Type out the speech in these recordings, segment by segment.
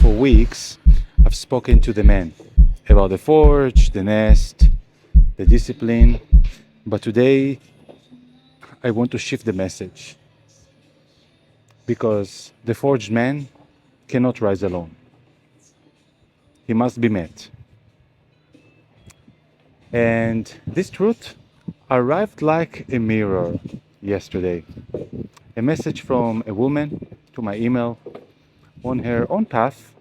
for weeks, I've spoken to the men about the forge, the nest, the discipline. But today, I want to shift the message because the forged man cannot rise alone. He must be met. And this truth arrived like a mirror yesterday. A message from a woman to my email on her own path.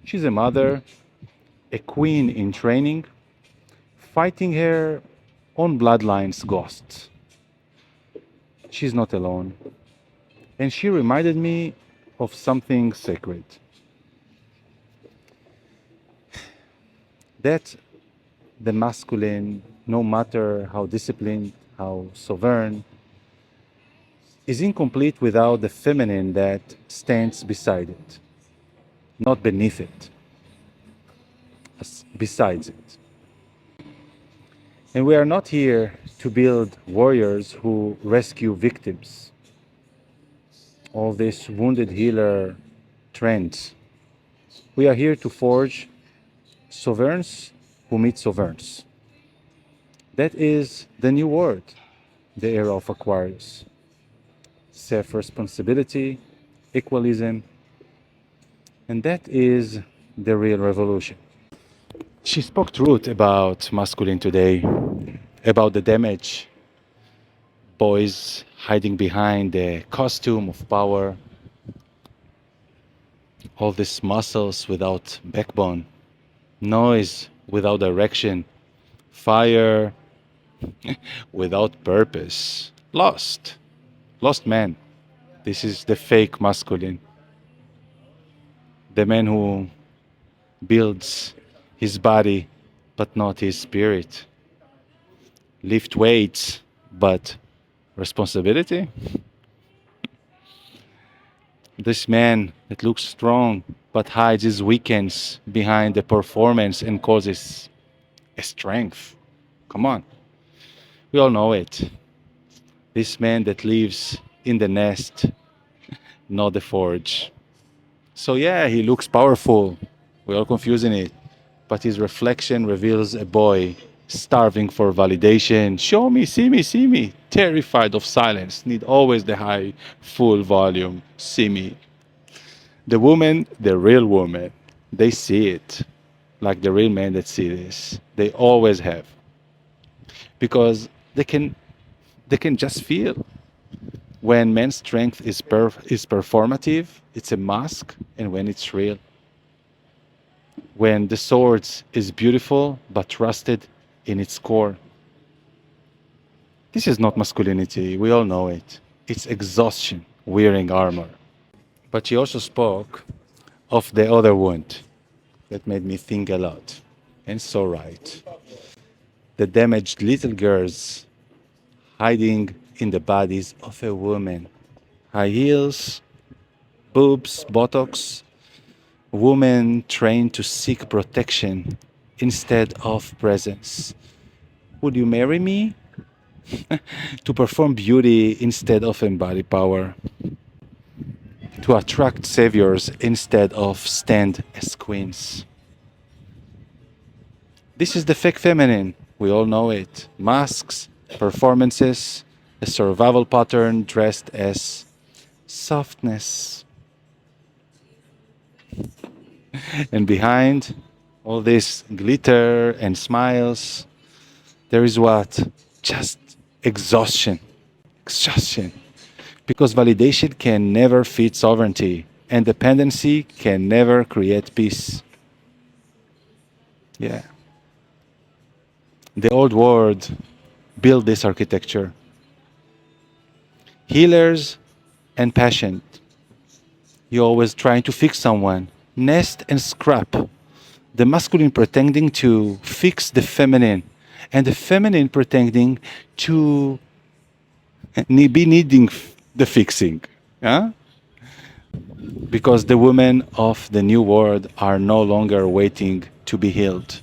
She's a mother, a queen in training, fighting her own bloodline's ghosts. She's not alone. And she reminded me of something sacred. That the masculine, no matter how disciplined, how sovereign, is incomplete without the feminine that stands beside it, not beneath it, besides it. And we are not here to build warriors who rescue victims. All this wounded healer trends. We are here to forge sovereigns who meet sovereigns. That is the new word, the era of Aquarius. Self-responsibility, equalism, and that is the real revolution. She spoke truth about masculine today, about the damage, boys hiding behind the costume of power, all these muscles without backbone, noise without direction, fire without purpose, lost man. This is the fake masculine, the man who builds his body but not his spirit, lift weights but responsibility. This man that looks strong but hides his weakness behind the performance and causes a strength. Come on, we all know it. This man that lives in the nest, not the forge. So yeah, he looks powerful. We're all confusing it. But his reflection reveals a boy starving for validation. Show me, see me. Terrified of silence. Need always the high, full volume. See me. The woman, the real woman, they see it. Like the real men that see this. They always have. Because they can just feel. When men's strength is performative, it's a mask, and when it's real. When the sword is beautiful but rusted in its core. This is not masculinity, we all know it. It's exhaustion wearing armor. But she also spoke of the other wound that made me think a lot. And so right. The damaged little girls hiding in the bodies of a woman. High heels, boobs, buttocks, women trained to seek protection instead of presence. Would you marry me? To perform beauty instead of embody power. To attract saviors instead of stand as queens. This is the fake feminine. We all know it. Masks, performances, a survival pattern dressed as softness. And behind all this glitter and smiles, there is what? Just exhaustion. Exhaustion. Because validation can never feed sovereignty, and dependency can never create peace. Yeah. The old world built this architecture. Healers and patient. You're always trying to fix someone. Nest and scrap. The masculine pretending to fix the feminine, and the feminine pretending to be needing the fixing. Yeah? Because the women of the new world are no longer waiting to be healed.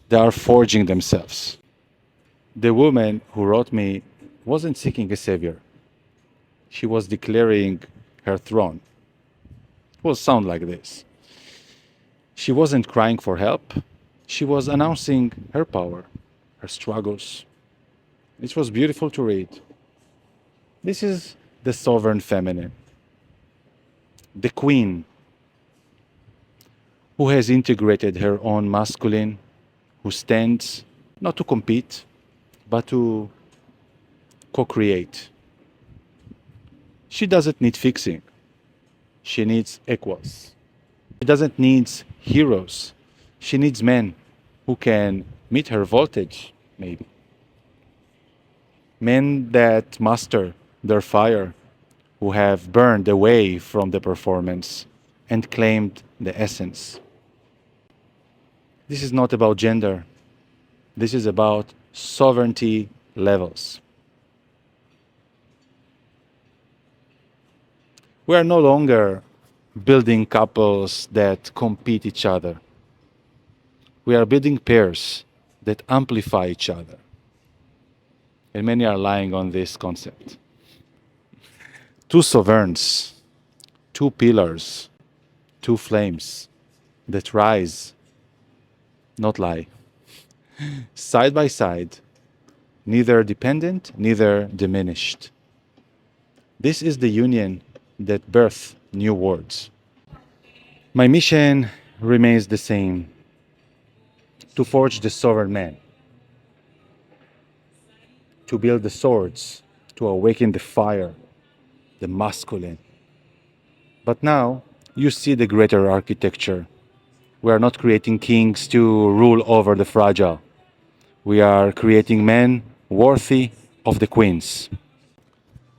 They are forging themselves. The woman who wrote me wasn't seeking a savior. She was declaring her throne. It will sound like this. She wasn't crying for help. She was announcing her power, her struggles. It was beautiful to read. This is the sovereign feminine, the queen who has integrated her own masculine, who stands not to compete, but to co create. She doesn't need fixing, she needs equals. She doesn't need heroes, she needs men who can meet her voltage, maybe. Men that master their fire, who have burned away from the performance and claimed the essence. This is not about gender, this is about sovereignty levels. We are no longer building couples that compete each other. We are building pairs that amplify each other. And many are lying on this concept. Two sovereigns, two pillars, two flames that rise, not lie, side by side, neither dependent, neither diminished. This is the union that births new words. My mission remains the same: to forge the sovereign man, to build the swords, to awaken the fire, the masculine. But now you see the greater architecture. We are not creating kings to rule over the fragile. We are creating men worthy of the queens.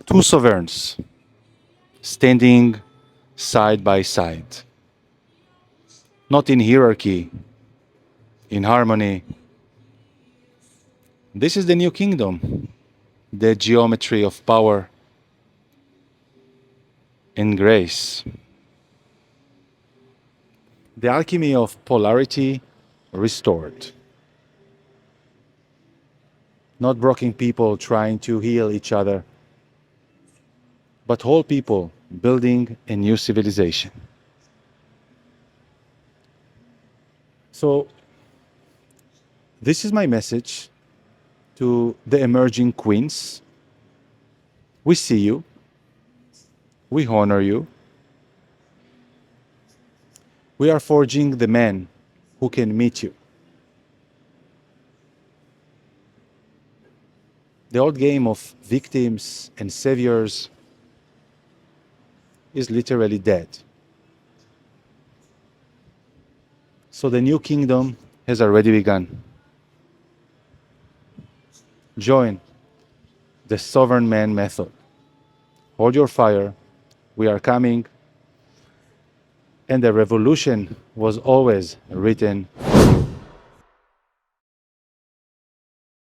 Two sovereigns standing side by side, not in hierarchy, in harmony. This is the new kingdom, the geometry of power and grace, the alchemy of polarity restored. Not broken people trying to heal each other, but whole people building a new civilization. So, this is my message to the emerging queens. We see you, we honor you. We are forging the men who can meet you. The old game of victims and saviors is literally dead. So the new kingdom has already begun. Join the sovereign man method. Hold your fire. We are coming. And the revolution was always written